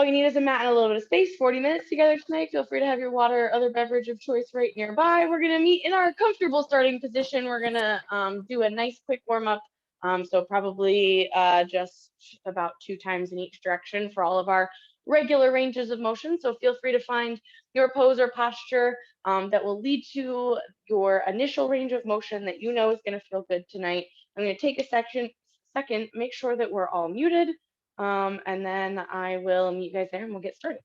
All you need is a mat and a little bit of space. 40 minutes together tonight. Feel free to have your water or other beverage of choice right nearby. We're going to meet in our comfortable starting position. We're going to do a nice quick warm up. So probably just about 2 times in each direction for all of our regular ranges of motion. So feel free to find your pose or posture that will lead to your initial range of motion that you know is going to feel good tonight. I'm going to take a second, make sure that we're all muted. And then I will meet you guys there and we'll get started.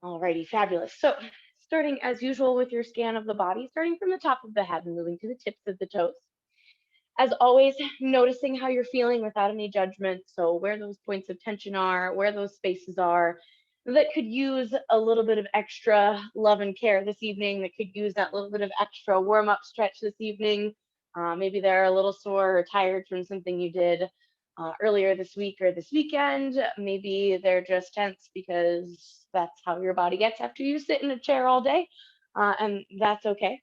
Alrighty, fabulous. So starting as usual with your scan of the body, starting from the top of the head and moving to the tips of the toes. As always, noticing how you're feeling without any judgment. So where those points of tension are, where those spaces are that could use a little bit of extra love and care this evening, that could use that little bit of extra warm-up stretch this evening. Maybe they're a little sore or tired from something you did earlier this week or this weekend. Maybe they're just tense because that's how your body gets after you sit in a chair all day, and that's okay.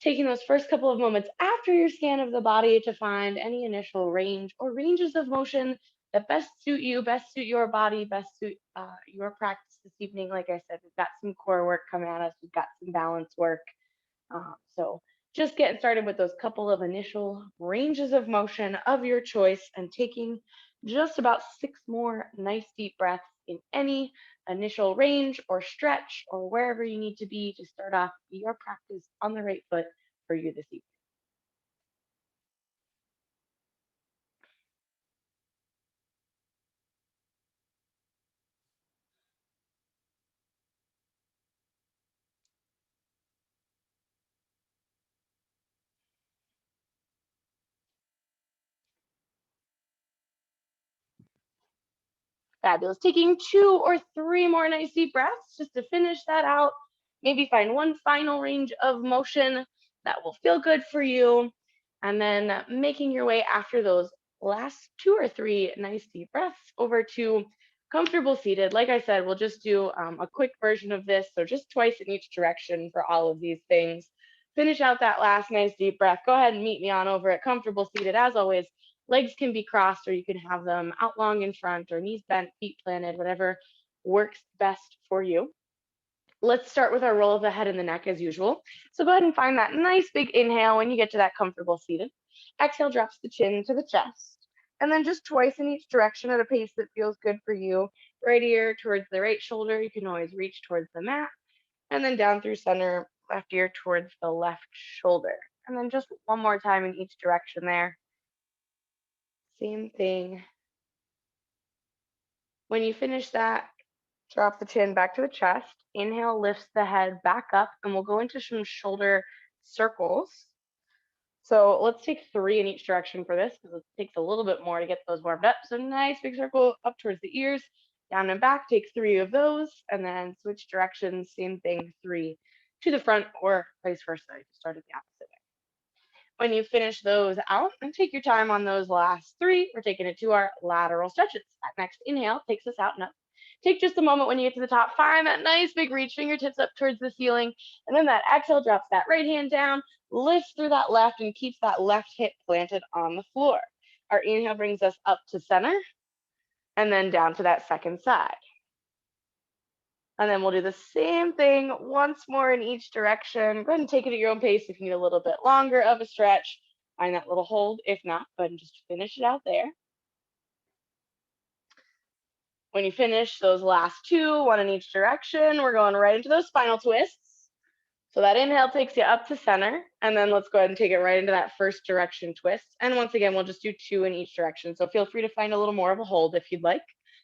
Taking those first couple of moments after your scan of the body to find any initial range or ranges of motion that best suit you, best suit your body, best suit your practice this evening. Like I said, we've got some core work coming at us, we've got some balance work. So just getting started with those couple of initial ranges of motion of your choice and taking just about 6 more nice deep breaths in any initial range or stretch or wherever you need to be to start off your practice on the right foot for you this evening. Fabulous. Taking 2 or 3 more nice deep breaths just to finish that out. Maybe find one final range of motion that will feel good for you. And then making your way after those last 2 or 3 nice deep breaths over to comfortable seated. Like I said, we'll just do a quick version of this. So just twice in each direction for all of these things. Finish out that last nice deep breath. Go ahead and meet me on over at comfortable seated. As always, legs can be crossed or you can have them out long in front or knees bent, feet planted, whatever works best for you. Let's start with our roll of the head and the neck as usual. So go ahead and find that nice big inhale when you get to that comfortable seated. Exhale drops the chin to the chest. And then just twice in each direction at a pace that feels good for you. Right ear towards the right shoulder. You can always reach towards the mat. And then down through center, left ear towards the left shoulder. And then just one more time in each direction there. Same thing. When you finish that, drop the chin back to the chest. Inhale lifts the head back up, and we'll go into some shoulder circles. So let's take 3 in each direction for this because it takes a little bit more to get those warmed up. So nice big circle up towards the ears, down and back. Take 3 of those, and then switch directions. Same thing, 3 to the front or vice versa. You start it the opposite way. When you finish those out, and take your time on those last 3, we're taking it to our lateral stretches. That next inhale takes us out and up. Take just a moment when you get to the top, find that nice big reach, fingertips up towards the ceiling, and then that exhale drops that right hand down, lifts through that left, and keeps that left hip planted on the floor. Our inhale brings us up to center, and then down to that second side. And then we'll do the same thing once more in each direction. Go ahead and take it at your own pace if you need a little bit longer of a stretch. Find that little hold. If not, go ahead and just finish it out there. When you finish those last 2, 1 in each direction, we're going right into those spinal twists. So that inhale takes you up to center, and then let's go ahead and take it right into that first direction twist. And once again, we'll just do 2 in each direction. So feel free to find a little more of a hold if you'd like.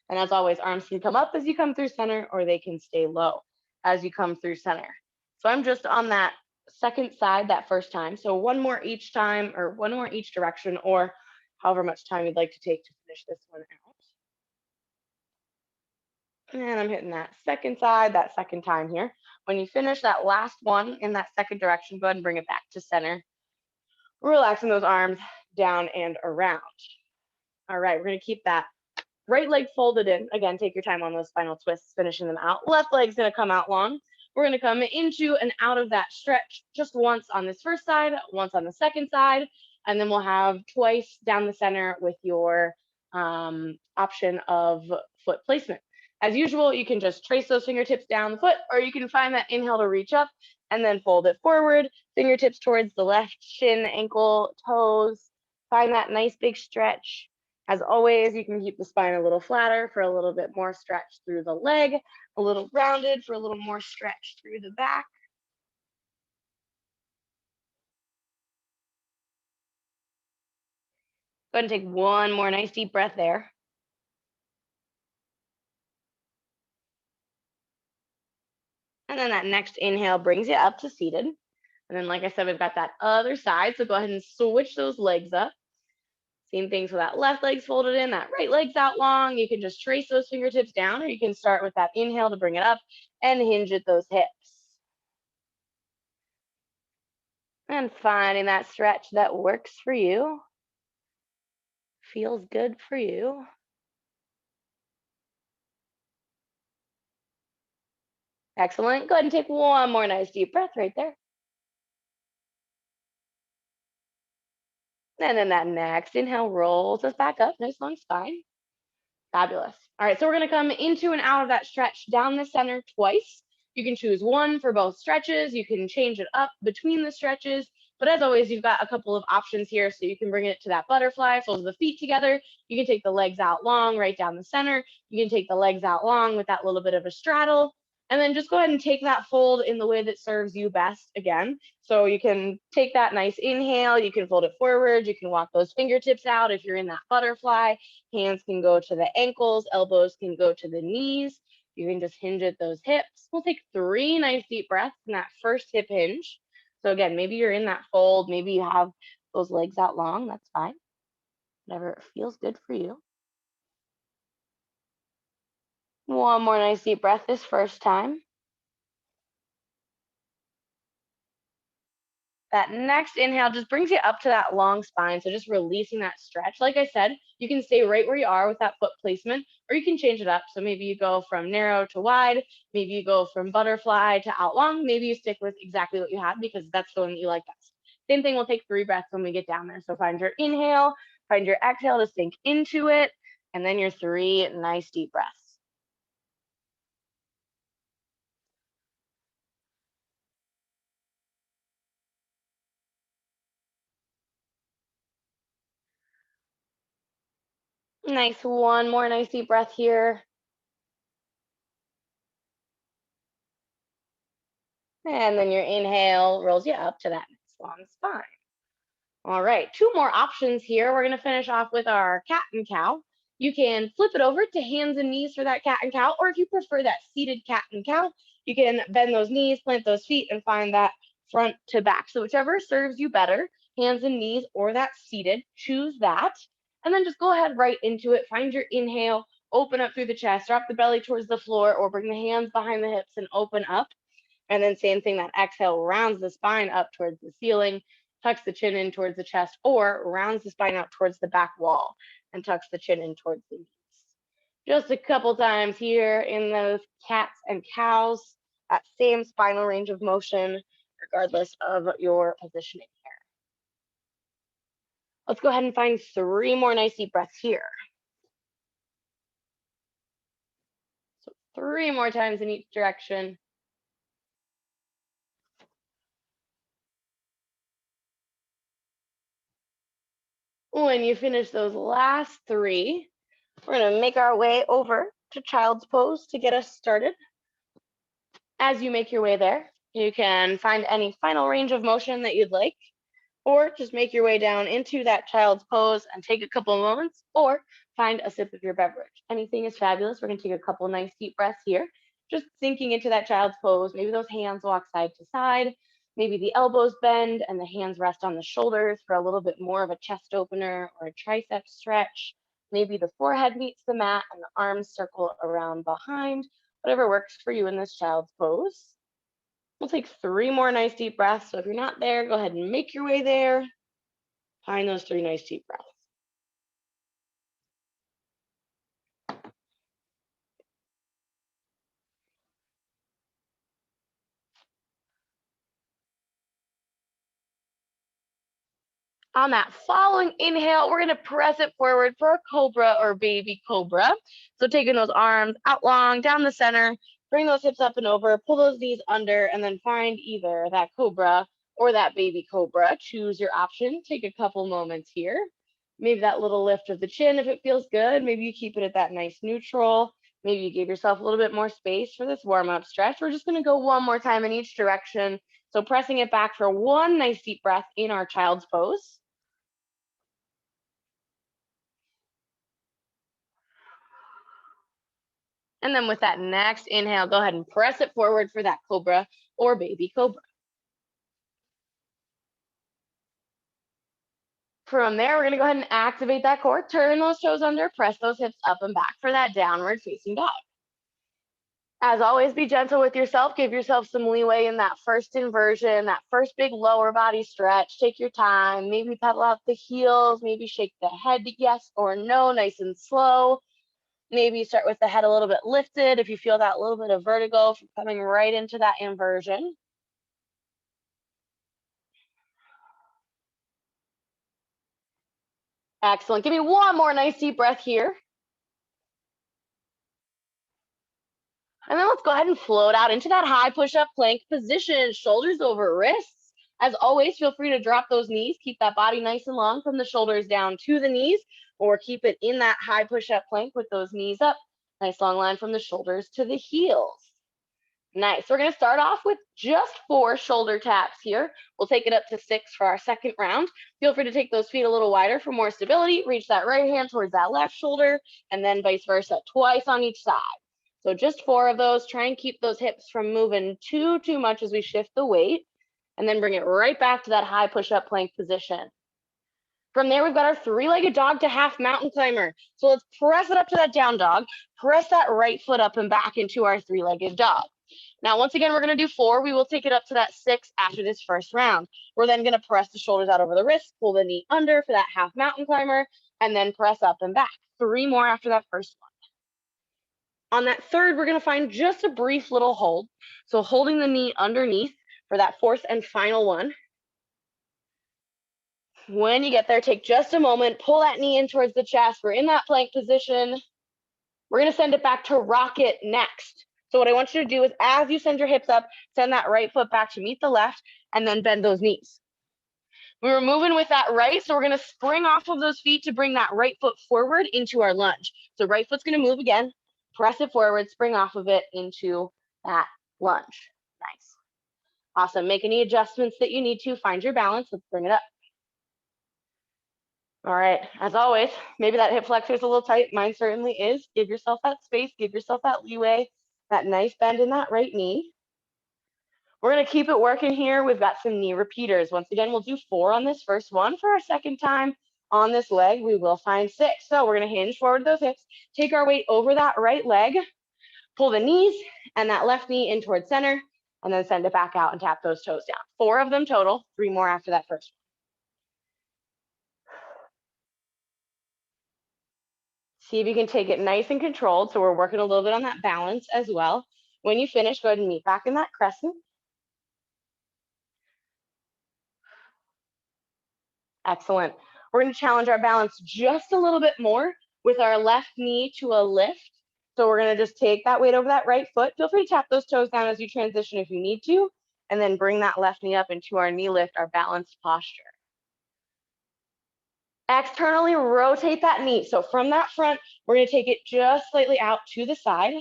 And as always, arms can come up as you come through center, or they can stay low as you come through center. So I'm just on that second side that first time. So 1 more each time, or 1 more each direction, or however much time you'd like to take to finish this one out. And I'm hitting that second side, that second time here. When you finish that last one in that second direction, go ahead and bring it back to center. Relaxing those arms down and around. All right, we're going to keep that Right leg folded in. Again, take your time on those final twists, finishing them out. Left leg's gonna come out long. We're gonna come into and out of that stretch just once on this first side, once on the second side, and then we'll have twice down the center with your option of foot placement. As usual, you can just trace those fingertips down the foot, or you can find that inhale to reach up and then fold it forward, fingertips towards the left shin, ankle, toes. Find that nice big stretch. As always, you can keep the spine a little flatter for a little bit more stretch through the leg, a little rounded for a little more stretch through the back. Go ahead and take one more nice deep breath there. And then that next inhale brings you up to seated. And then, like I said, we've got that other side. So go ahead and switch those legs up. Same thing, so that left leg's folded in, that right leg's out long. You can just trace those fingertips down, or you can start with that inhale to bring it up and hinge at those hips. And finding that stretch that works for you, feels good for you. Excellent. Go ahead and take one more nice deep breath right there. And then that next inhale rolls us back up, nice long spine. Fabulous. All right, so we're gonna come into and out of that stretch down the center twice. You can choose one for both stretches. You can change it up between the stretches. But as always, you've got a couple of options here. So you can bring it to that butterfly, fold the feet together. You can take the legs out long right down the center. You can take the legs out long with that little bit of a straddle. And then just go ahead and take that fold in the way that serves you best again. So you can take that nice inhale, you can fold it forward, you can walk those fingertips out if you're in that butterfly. Hands can go to the ankles, elbows can go to the knees. You can just hinge at those hips. We'll take 3 nice deep breaths in that first hip hinge. So again, maybe you're in that fold, maybe you have those legs out long, that's fine. Whatever feels good for you. One more nice deep breath this first time. That next inhale just brings you up to that long spine. So just releasing that stretch. Like I said, you can stay right where you are with that foot placement, or you can change it up. So maybe you go from narrow to wide, maybe you go from butterfly to out long, maybe you stick with exactly what you had because that's the one that you like best. Same thing, we'll take 3 breaths when we get down there. So find your inhale, find your exhale to sink into it, and then your 3 nice deep breaths. Nice, one more nice deep breath here. And then your inhale rolls you up to that nice long spine. All right, 2 more options here. We're gonna finish off with our cat and cow. You can flip it over to hands and knees for that cat and cow, or if you prefer that seated cat and cow, you can bend those knees, plant those feet, and find that front to back. So whichever serves you better, hands and knees or that seated, choose that. And then just go ahead right into it. Find your inhale, open up through the chest, drop the belly towards the floor, or bring the hands behind the hips and open up. And then same thing, that exhale rounds the spine up towards the ceiling, tucks the chin in towards the chest, or rounds the spine out towards the back wall and tucks the chin in towards the knees. Just a couple times here in those cats and cows, that same spinal range of motion, regardless of your positioning here. Let's go ahead and find 3 more nice deep breaths here. So 3 more times in each direction. When you finish those last 3, we're going to make our way over to child's pose to get us started. As you make your way there, you can find any final range of motion that you'd like, or just make your way down into that child's pose and take a couple of moments, or find a sip of your beverage. Anything is fabulous. We're going to take a couple nice deep breaths here, just sinking into that child's pose. Maybe those hands walk side to side. Maybe the elbows bend and the hands rest on the shoulders for a little bit more of a chest opener or a tricep stretch. Maybe the forehead meets the mat and the arms circle around behind. Whatever works for you in this child's pose. We'll take 3 more nice deep breaths. So if you're not there, go ahead and make your way there. Find those 3 nice deep breaths. On that following inhale, we're going to press it forward for a cobra or baby cobra. So taking those arms out long, down the center, bring those hips up and over, pull those knees under, and then find either that cobra or that baby cobra. Choose your option. Take a couple moments here. Maybe that little lift of the chin if it feels good. Maybe you keep it at that nice neutral. Maybe you give yourself a little bit more space for this warm-up stretch. We're just going to go one more time in each direction. So pressing it back for one nice deep breath in our child's pose. And then with that next inhale, go ahead and press it forward for that cobra or baby cobra. From there, we're going to go ahead and activate that core, turn those toes under, press those hips up and back for that downward facing dog. As always, be gentle with yourself. Give yourself some leeway in that first inversion, that first big lower body stretch. Take your time. Maybe pedal out the heels. Maybe shake the head yes or no, nice and slow. Maybe start with the head a little bit lifted if you feel that little bit of vertigo from coming right into that inversion. Excellent. Give me one more nice deep breath here. And then let's go ahead and float out into that high push-up plank position, shoulders over wrists. As always, feel free to drop those knees. Keep that body nice and long from the shoulders down to the knees, or keep it in that high push-up plank with those knees up. Nice long line from the shoulders to the heels. Nice. We're going to start off with just 4 shoulder taps here. We'll take it up to 6 for our second round. Feel free to take those feet a little wider for more stability. Reach that right hand towards that left shoulder, and then vice versa, twice on each side. So just 4 of those. Try and keep those hips from moving too much as we shift the weight, and then bring it right back to that high push-up plank position. From there, we've got our 3-legged dog to half mountain climber. So let's press it up to that down dog. Press that right foot up and back into our 3-legged dog. Now, once again, we're going to do 4. We will take it up to that 6 after this first round. We're then going to press the shoulders out over the wrists, pull the knee under for that half mountain climber, and then press up and back. 3 more after that first one. On that third, we're going to find just a brief little hold. So holding the knee underneath for that 4th and final one. When you get there, take just a moment, pull that knee in towards the chest. We're in that plank position. We're going to send it back to rocket next. So what I want you to do is, as you send your hips up, send that right foot back to meet the left, and then bend those knees. We were moving with that right, so we're going to spring off of those feet to bring that right foot forward into our lunge. So right foot's going to move again, press it forward, spring off of it into that lunge. Nice. Awesome. Make any adjustments that you need to. Find your balance. Let's bring it up. All right, as always, maybe that hip flexor is a little tight. Mine certainly is. Give yourself that space, give yourself that leeway, that nice bend in that right knee. We're going to keep it working here. We've got some knee repeaters. Once again, we'll do 4 on this first one. For our second time on this leg, we will find 6. So we're going to hinge forward those hips, take our weight over that right leg, pull the knees and that left knee in towards center, and then send it back out and tap those toes down. 4 of them total, 3 more after that first one. See if you can take it nice and controlled. So we're working a little bit on that balance as well. When you finish, go ahead and meet back in that crescent. Excellent. We're going to challenge our balance just a little bit more with our left knee to a lift. So we're going to just take that weight over that right foot. Feel free to tap those toes down as you transition if you need to, and then bring that left knee up into our knee lift, our balanced posture. Externally rotate that knee. So from that front, we're going to take it just slightly out to the side.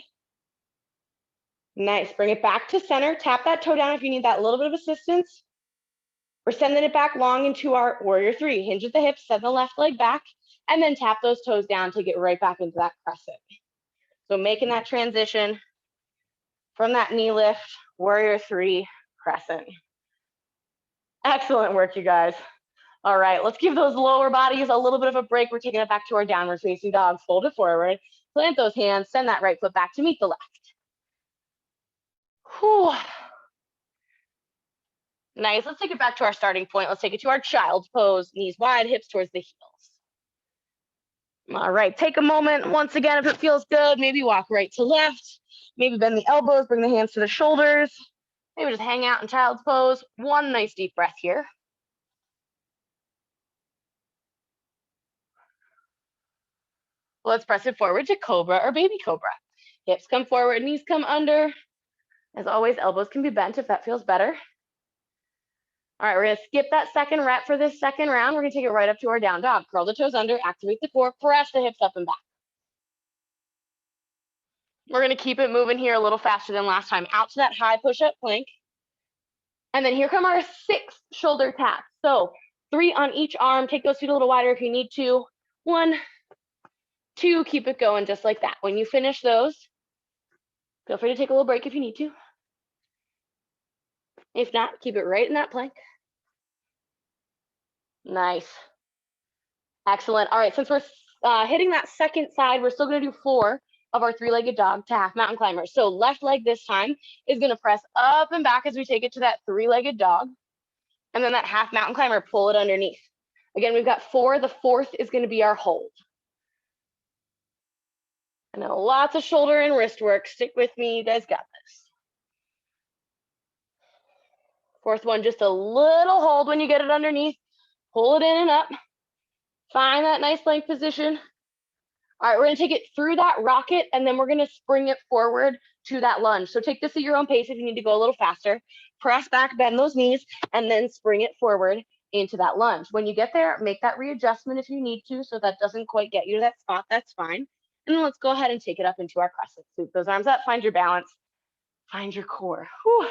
Nice. Bring it back to center. Tap that toe down if you need that little bit of assistance. We're sending it back long into our warrior 3. Hinge at the hips, send the left leg back, and then tap those toes down to get right back into that crescent. So making that transition from that knee lift, warrior 3, crescent. Excellent work, you guys. All right, let's give those lower bodies a little bit of a break. We're taking it back to our downward facing dog. Fold it forward, plant those hands, send that right foot back to meet the left. Whew. Nice. Let's take it back to our starting point. Let's take it to our child's pose. Knees wide, hips towards the heels. All right, take a moment. Once again, if it feels good, maybe walk right to left. Maybe bend the elbows, bring the hands to the shoulders. Maybe just hang out in child's pose. One nice deep breath here. Let's press it forward to cobra or baby cobra. Hips come forward, knees come under. As always, elbows can be bent if that feels better. All right, we're gonna skip that second rep for this second round. We're gonna take it right up to our down dog. Curl the toes under, activate the core, press the hips up and back. We're gonna keep it moving here a little faster than last time. Out to that high push-up plank. And then here come our 6 shoulder taps. So 3 on each arm. Take those feet a little wider if you need to. 1, 2, keep it going just like that. When you finish those, feel free to take a little break if you need to. If not, keep it right in that plank. Nice. Excellent. All right, since we're hitting that second side, we're still gonna do 4 of our 3-legged dog to half mountain climber. So left leg this time is gonna press up and back as we take it to that 3-legged dog. And then that half mountain climber, pull it underneath. Again, we've got 4. The 4th is gonna be our hold. I know lots of shoulder and wrist work. Stick with me, you guys got this. 4th one, just a little hold when you get it underneath. Pull it in and up. Find that nice plank position. All right, we're gonna take it through that rocket and then we're gonna spring it forward to that lunge. So take this at your own pace if you need to go a little faster. Press back, bend those knees, and then spring it forward into that lunge. When you get there, make that readjustment if you need to, so that doesn't quite get you to that spot, that's fine. And then let's go ahead and take it up into our crescent. Sweep those arms up, find your balance, find your core. Whew.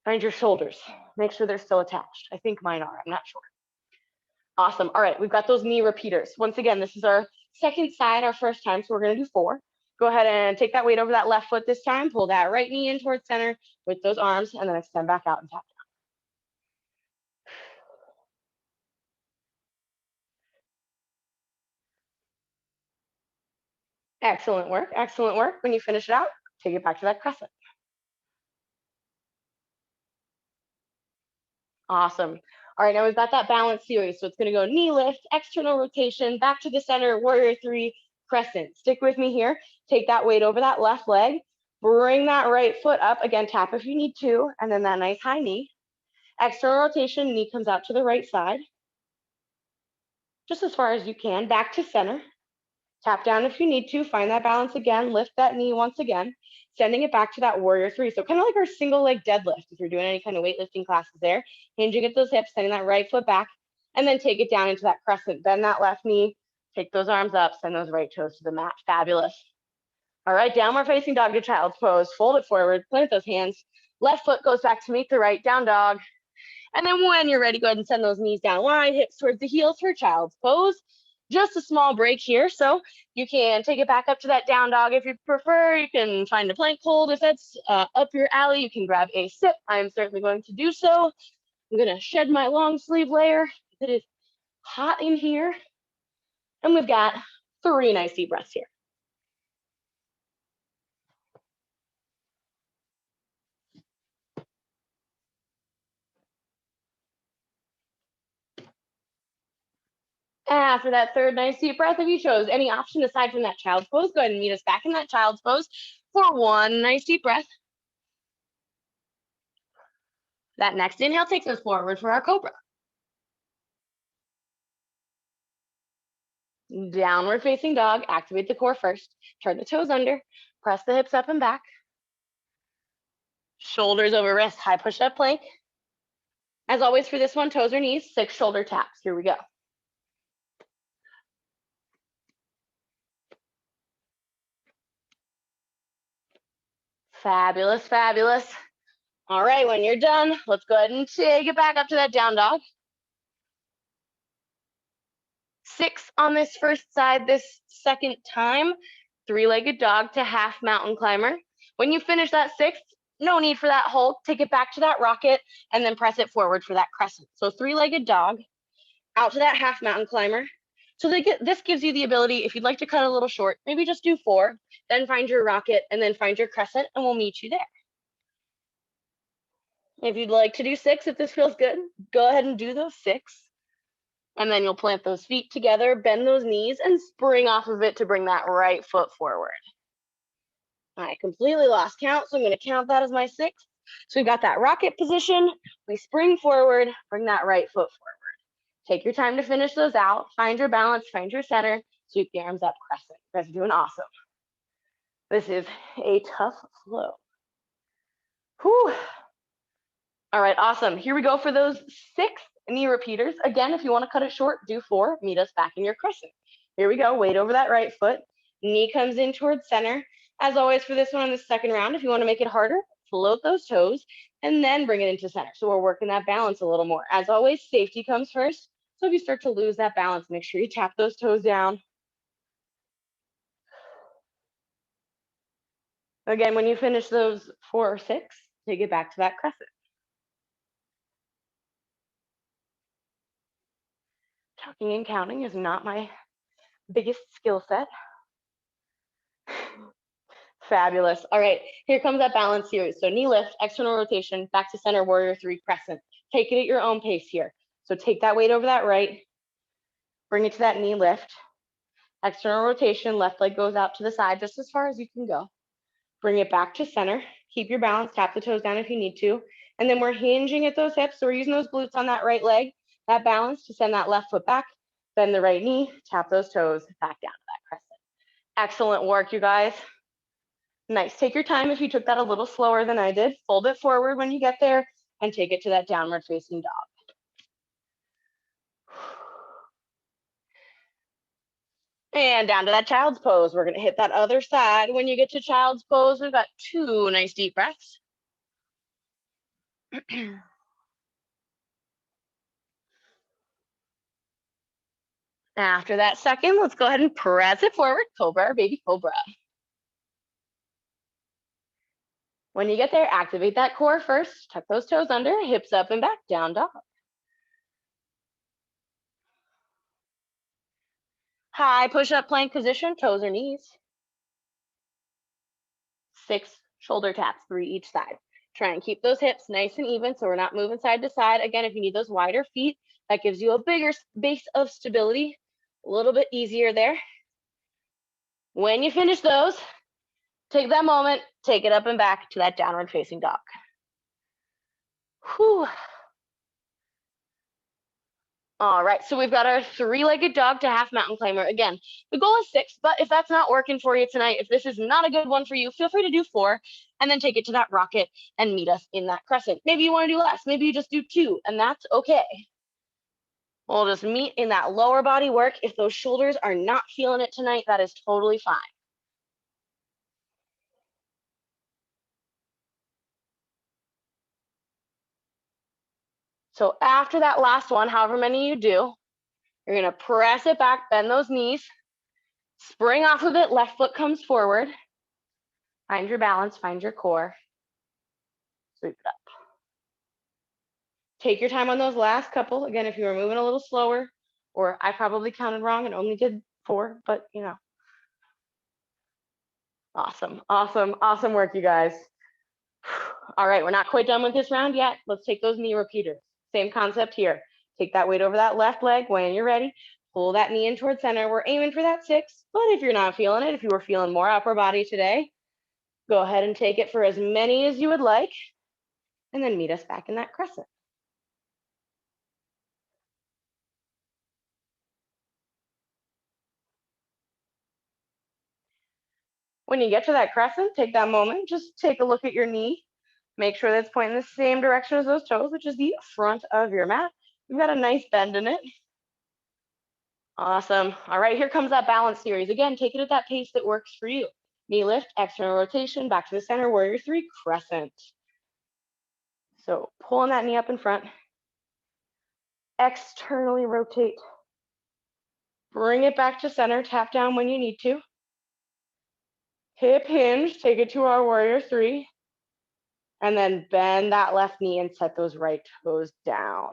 Find your shoulders. Make sure they're still attached. I think mine are, I'm not sure. Awesome. All right, we've got those knee repeaters. Once again, this is our second side, our first time, so we're gonna do 4. Go ahead and take that weight over that left foot this time. Pull that right knee in towards center with those arms, and then extend back out and tap down. Excellent work, excellent work. When you finish it out, take it back to that crescent. Awesome. All right, now we've got that balance series. So it's gonna go knee lift, external rotation, back to the center, warrior 3, crescent. Stick with me here. Take that weight over that left leg. Bring that right foot up. Again, tap if you need to. And then that nice high knee. External rotation, knee comes out to the right side. Just as far as you can. Back to center. Tap down if you need to. Find that balance again. Lift that knee once again. Sending it back to that warrior 3. So kind of like our single leg deadlift, if you're doing any kind of weightlifting classes there. Hinging at those hips, sending that right foot back, and then take it down into that crescent. Bend that left knee, take those arms up, send those right toes to the mat. Fabulous. All right, downward facing dog to child's pose. Fold it forward, plant those hands. Left foot goes back to meet the right, down dog. And then when you're ready, go ahead and send those knees down wide, hips towards the heels for child's pose. Just a small break here, so you can take it back up to that down dog if you prefer. You can find a plank hold if that's up your alley. You can grab a sip. I'm certainly going to do so. I'm gonna shed my long sleeve layer. It is hot in here. And we've got 3 nice deep breaths here. After that 3rd nice deep breath, if you chose any option aside from that child's pose, go ahead and meet us back in that child's pose for 1 nice deep breath. That next inhale takes us forward for our cobra. Downward facing dog, activate the core first. Turn the toes under, press the hips up and back. Shoulders over wrist, high push-up plank. As always for this one, toes or knees, 6 shoulder taps. Here we go. Fabulous, fabulous. All right, when you're done, let's go ahead and take it back up to that down dog. 6 on this first side this second time. 3-legged dog to half mountain climber. When you finish that 6th, no need for that hold. Take it back to that rocket and then press it forward for that crescent. So 3-legged dog out to that half mountain climber. So this gives you the ability, if you'd like to cut a little short, maybe just do 4, then find your rocket and then find your crescent and we'll meet you there. If you'd like to do 6, if this feels good, go ahead and do those 6. And then you'll plant those feet together, bend those knees, and spring off of it to bring that right foot forward. I completely lost count, so I'm going to count that as my 6th. So we've got that rocket position. We spring forward, bring that right foot forward. Take your time to finish those out. Find your balance, find your center. Sweep the arms up, crescent. You guys are doing awesome. This is a tough flow. Whew. All right, awesome. Here we go for those 6 knee repeaters. Again, if you want to cut it short, do 4. Meet us back in your crescent. Here we go. Weight over that right foot. Knee comes in towards center. As always for this one in the second round, if you want to make it harder, float those toes and then bring it into center. So we're working that balance a little more. As always, safety comes first. So if you start to lose that balance, make sure you tap those toes down. Again, when you finish those 4 or 6, take it back to that crescent. Talking and counting is not my biggest skill set. Fabulous. All right, here comes that balance series. So knee lift, external rotation, back to center, warrior 3, crescent. Take it at your own pace here. So take that weight over that right, bring it to that knee lift. External rotation, left leg goes out to the side just as far as you can go. Bring it back to center. Keep your balance, tap the toes down if you need to. And then we're hinging at those hips. So we're using those glutes on that right leg, that balance to send that left foot back, bend the right knee, tap those toes back down to that crescent. Excellent work, you guys. Nice. Take your time if you took that a little slower than I did. Fold it forward when you get there and take it to that downward facing dog. And down to that child's pose. We're going to hit that other side. When you get to child's pose, we've got 2 nice deep breaths. After that second, let's go ahead and press it forward. Cobra or baby cobra. When you get there, activate that core first. Tuck those toes under, hips up and back, down dog. High push-up plank position, toes or knees. 6 shoulder taps, 3 each side. Try and keep those hips nice and even so we're not moving side to side. Again, if you need those wider feet, that gives you a bigger base of stability, a little bit easier there. When you finish those, take that moment, take it up and back to that downward facing dog. Whew. All right, so we've got our 3-legged dog to half mountain climber. Again, the goal is 6, but if that's not working for you tonight, if this is not a good one for you, feel free to do 4 and then take it to that rocket and meet us in that crescent. Maybe you want to do less, maybe you just do 2, and that's okay. We'll just meet in that lower body work. If those shoulders are not feeling it tonight, that is totally fine. So after that last one, however many you do, you're going to press it back, bend those knees, spring off of it, left foot comes forward. Find your balance, find your core. Sweep it up. Take your time on those last couple. Again, if you were moving a little slower, or I probably counted wrong and only did 4, but you know. Awesome, awesome, awesome work, you guys. All right, we're not quite done with this round yet. Let's take those knee repeaters. Same concept here. Take that weight over that left leg when you're ready. Pull that knee in towards center. We're aiming for that 6, but if you're not feeling it, if you were feeling more upper body today, go ahead and take it for as many as you would like, and then meet us back in that crescent. When you get to that crescent, take that moment, just take a look at your knee. Make sure that it's pointing the same direction as those toes, which is the front of your mat. You've got a nice bend in it. Awesome. All right, here comes that balance series. Again, take it at that pace that works for you. Knee lift, external rotation, back to the center, warrior 3, crescent. So pulling that knee up in front, externally rotate. Bring it back to center, tap down when you need to. Hip hinge, take it to our warrior 3. And then bend that left knee and set those right toes down.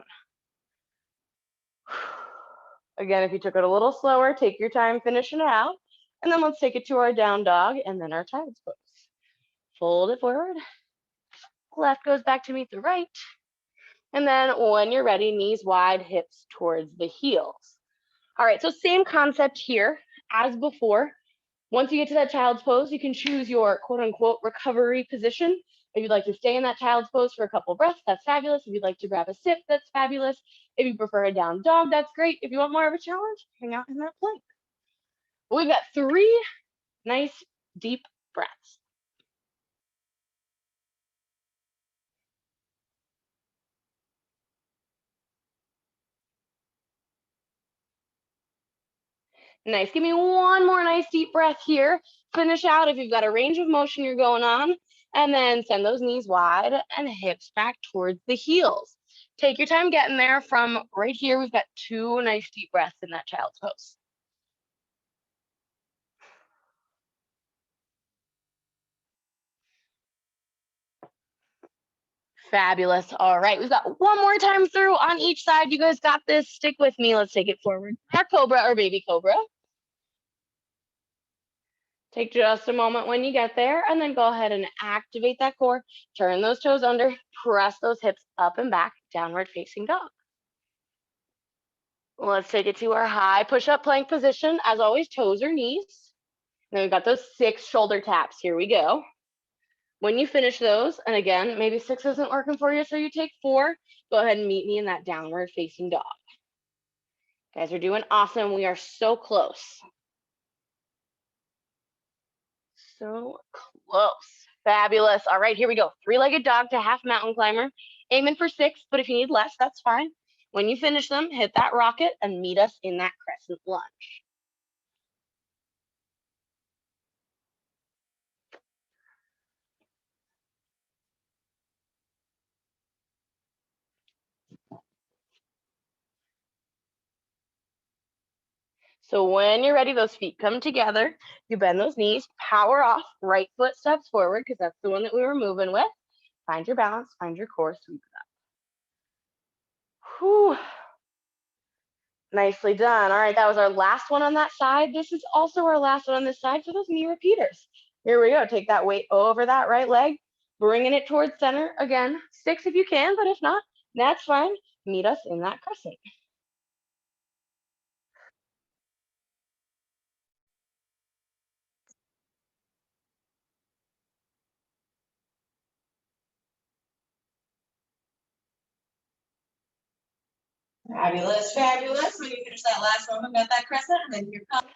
Again, if you took it a little slower, take your time finishing it out. And then let's take it to our down dog and then our child's pose. Fold it forward. Left goes back to meet the right. And then when you're ready, knees wide, hips towards the heels. All right, so same concept here as before. Once you get to that child's pose, you can choose your quote unquote recovery position. If you'd like to stay in that child's pose for a couple breaths, that's fabulous. If you'd like to grab a sip, that's fabulous. If you prefer a down dog, that's great. If you want more of a challenge, hang out in that plank. We've got 3 nice deep breaths. Nice. Give me one more nice deep breath here. Finish out if you've got a range of motion you're going on, and then send those knees wide and hips back towards the heels. Take your time getting there. From right here, we've got 2 nice deep breaths in that child's pose. Fabulous. All right, we've got one more time through on each side. You guys got this. Stick with me. Let's take it forward. Our cobra or baby cobra. Take just a moment when you get there, and then go ahead and activate that core. Turn those toes under, press those hips up and back, downward facing dog. Let's take it to our high push-up plank position. As always, toes or knees. Then we've got those 6 shoulder taps. Here we go. When you finish those, and again, maybe 6 isn't working for you, so you take 4, go ahead and meet me in that downward facing dog. Guys are doing awesome. We are so close. So close. Fabulous. All right, here we go. 3-legged dog to half mountain climber. Aiming for 6, but if you need less, that's fine. When you finish them, hit that rocket and meet us in that crescent lunge. So when you're ready, those feet come together. You bend those knees, power off, right foot steps forward because that's the one that we were moving with. Find your balance, find your core, sweep it up. Whew. Nicely done. All right, that was our last one on that side. This is also our last one on this side for those knee repeaters. Here we go. Take that weight over that right leg, bringing it towards center. Again, 6 if you can, but if not, that's fine. Meet us in that crescent. Fabulous, fabulous. When you finish that last one, we've got that crescent, and then here comes.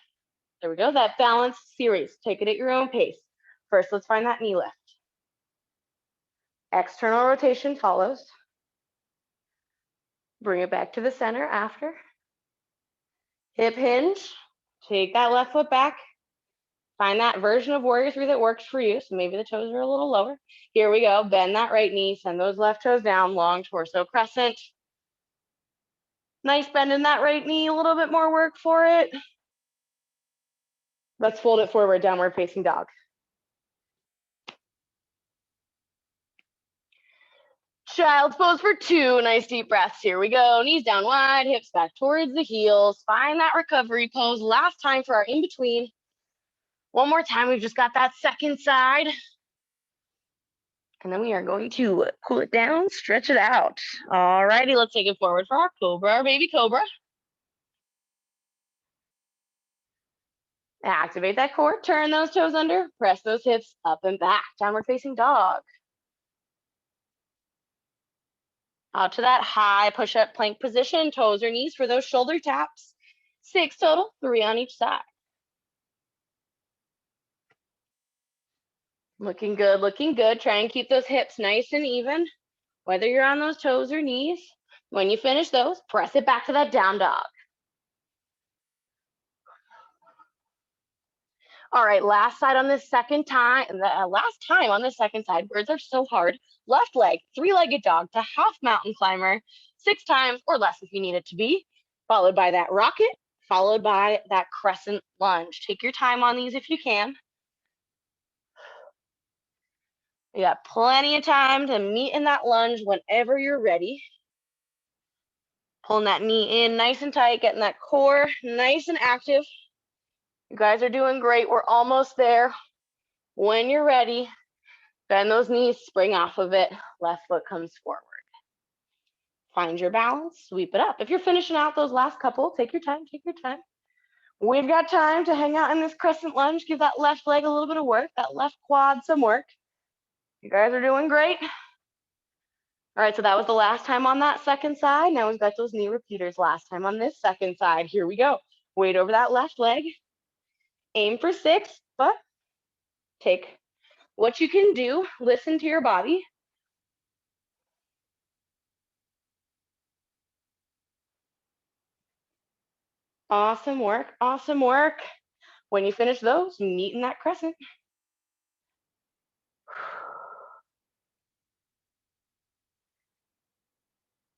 There we go. That balanced series. Take it at your own pace. First, let's find that knee lift. External rotation follows. Bring it back to the center after. Hip hinge. Take that left foot back. Find that version of warrior 3 that works for you. So maybe the toes are a little lower. Here we go. Bend that right knee. Send those left toes down. Long torso crescent. Nice bend in that right knee. A little bit more work for it. Let's fold it forward, downward facing dog. Child's pose for 2. Nice deep breaths. Here we go. Knees down wide, hips back towards the heels. Find that recovery pose. Last time for our in-between. One more time. We've just got that second side. And then we are going to cool it down, stretch it out. All righty, let's take it forward for our cobra, our baby cobra. Activate that core, turn those toes under, press those hips up and back. Downward facing dog. Out to that high push-up plank position, toes or knees for those shoulder taps. 6 total, 3 on each side. Looking good, looking good. Try and keep those hips nice and even, whether you're on those toes or knees. When you finish those, press it back to that down dog. All right, last side on this second time, last time on this second side, birds are so hard. Left leg, 3-legged dog to half mountain climber, 6 times or less if you need it to be, followed by that rocket, followed by that crescent lunge. Take your time on these if you can. You got plenty of time to meet in that lunge whenever you're ready. Pulling that knee in nice and tight, getting that core nice and active. You guys are doing great. We're almost there. When you're ready, bend those knees, spring off of it. Left foot comes forward. Find your balance, sweep it up. If you're finishing out those last couple, take your time, take your time. We've got time to hang out in this crescent lunge. Give that left leg a little bit of work, that left quad some work. You guys are doing great. All right, so that was the last time on that second side. Now we've got those knee repeaters last time on this second side. Here we go. Weight over that left leg. Aim for 6, but take what you can do. Listen to your body. Awesome work, awesome work. When you finish those, meet in that crescent.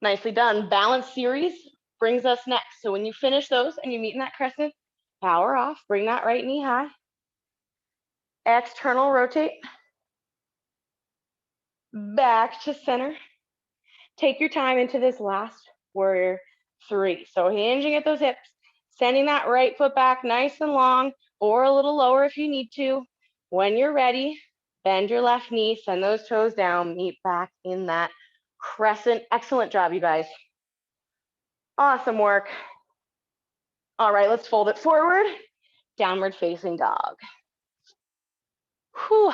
Nicely done. Balance series brings us next. So when you finish those and you meet in that crescent, power off, bring that right knee high. External rotate. Back to center. Take your time into this last warrior 3. So hinging at those hips, sending that right foot back nice and long, or a little lower if you need to. When you're ready, bend your left knee, send those toes down, meet back in that crescent. Excellent job, you guys. Awesome work. All right, let's fold it forward. Downward facing dog. Whew.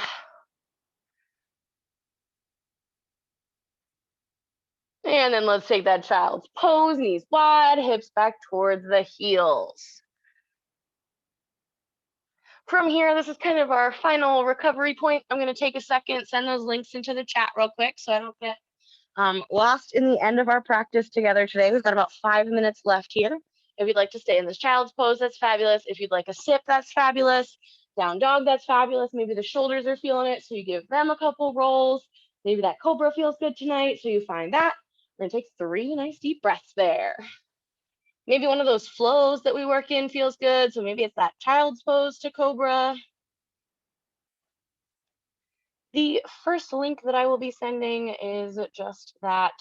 And then let's take that child's pose, knees wide, hips back towards the heels. From here, this is kind of our final recovery point. I'm going to take a second, send those links into the chat real quick so I don't get lost in the end of our practice together today. We've got about 5 minutes left here. If you'd like to stay in this child's pose, that's fabulous. If you'd like a sit, that's fabulous. Down dog, that's fabulous. Maybe the shoulders are feeling it, so you give them a couple rolls. Maybe that cobra feels good tonight, so you find that. We're going to take 3 nice deep breaths there. Maybe one of those flows that we work in feels good, so maybe it's that child's pose to cobra. The first link that I will be sending is just that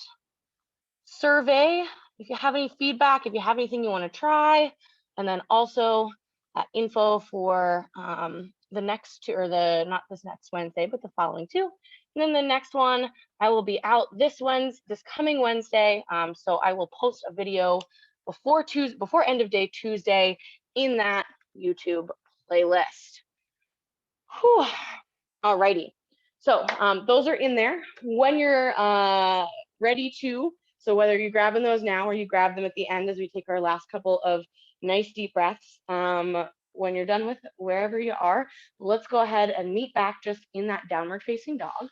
survey. If you have any feedback, if you have anything you want to try, and then also that info for the next two, or not this next Wednesday, but the following 2. And then the next one, I will be out this coming Wednesday. So I will post a video before end of day Tuesday in that YouTube playlist. Whew. Alrighty. So those are in there. When you're ready to, so whether you're grabbing those now or you grab them at the end as we take our last couple of nice deep breaths, when you're done with wherever you are, let's go ahead and meet back just in that downward facing dog.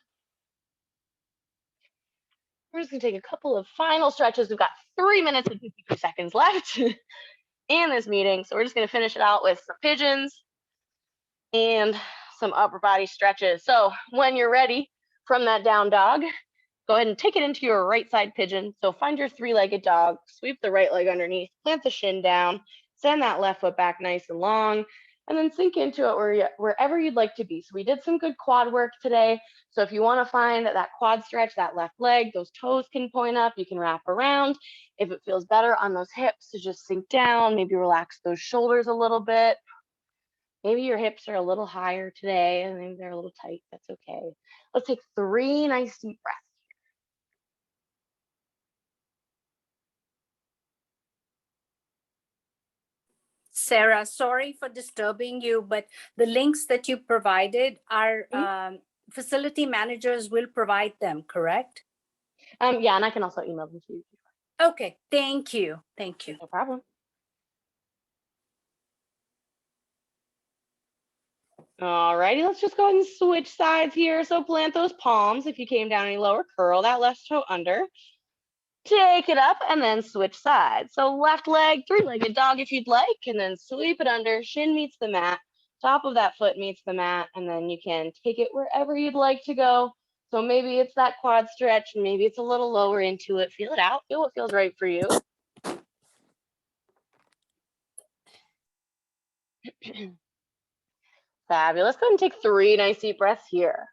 We're just gonna take a couple of final stretches. We've got 3 minutes and 52 seconds left in this meeting. So we're just gonna finish it out with some pigeons and some upper body stretches. So when you're ready from that down dog, go ahead and take it into your right side pigeon. So find your 3-legged dog, sweep the right leg underneath, plant the shin down, send that left foot back nice and long, and then sink into it wherever you'd like to be. So we did some good quad work today. So if you want to find that quad stretch, that left leg, those toes can point up, you can wrap around. If it feels better on those hips to just sink down, maybe relax those shoulders a little bit. Maybe your hips are a little higher today and maybe they're a little tight. That's okay. Let's take 3 nice deep breaths. Sarah, sorry for disturbing you, but the links that you provided, our facility managers will provide them, correct? Yeah, and I can also email them to you. Okay, thank you. Thank you. No problem. All righty, let's just go ahead and switch sides here. So plant those palms. If you came down any lower, curl that left toe under. Take it up and then switch sides. So left leg, 3-legged dog if you'd like, and then sweep it under. Shin meets the mat. Top of that foot meets the mat, and then you can take it wherever you'd like to go. So maybe it's that quad stretch, maybe it's a little lower into it. Feel it out. Feel what feels right for you. Fabulous. Go ahead and take 3 nice deep breaths here.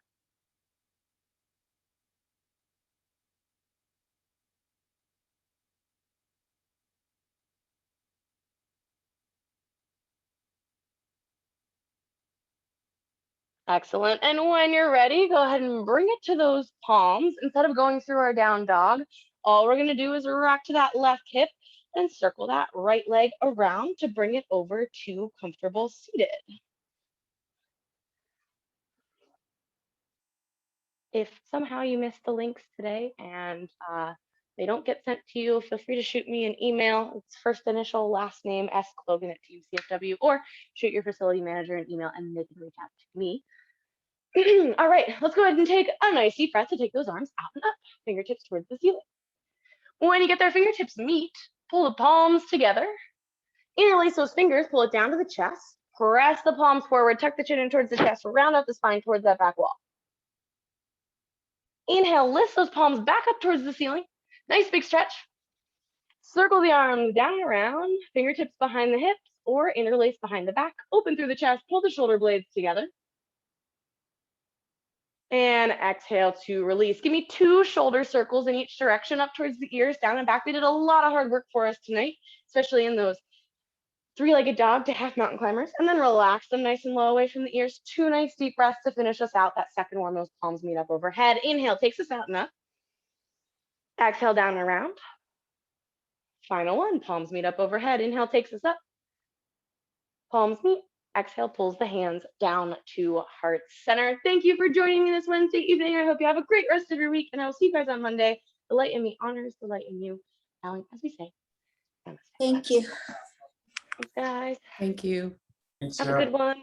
Excellent. And when you're ready, go ahead and bring it to those palms. Instead of going through our down dog, all we're going to do is rock to that left hip and circle that right leg around to bring it over to comfortable seated. If somehow you missed the links today and They don't get sent to you. Feel free to shoot me an email. It's first initial, last name, S.Clogan@TeamCFW, or shoot your facility manager an email and they can reach out to me. All right, let's go ahead and take a nice deep breath to take those arms out and up, fingertips towards the ceiling. When you get their fingertips meet, pull the palms together, interlace those fingers, pull it down to the chest, press the palms forward, tuck the chin in towards the chest, round out the spine towards that back wall. Inhale, lift those palms back up towards the ceiling. Nice big stretch. Circle the arms down and around, fingertips behind the hips or interlace behind the back, open through the chest, pull the shoulder blades together. And exhale to release. Give me 2 shoulder circles in each direction, up towards the ears, down and back. We did a lot of hard work for us tonight, especially in those 3-legged dog to half mountain climbers. And then relax them nice and low away from the ears. 2 nice deep breaths to finish us out. That second one, those palms meet up overhead. Inhale takes us out and up. Exhale down and around. Final one, palms meet up overhead. Inhale takes us up. Palms meet. Exhale pulls the hands down to heart center. Thank you for joining me this Wednesday evening. I hope you have a great rest of your week, and I will see you guys on Monday. The light in me honors the light in you. As we say, namaste. Thank you. Thanks, guys. Thank you. Have a good one.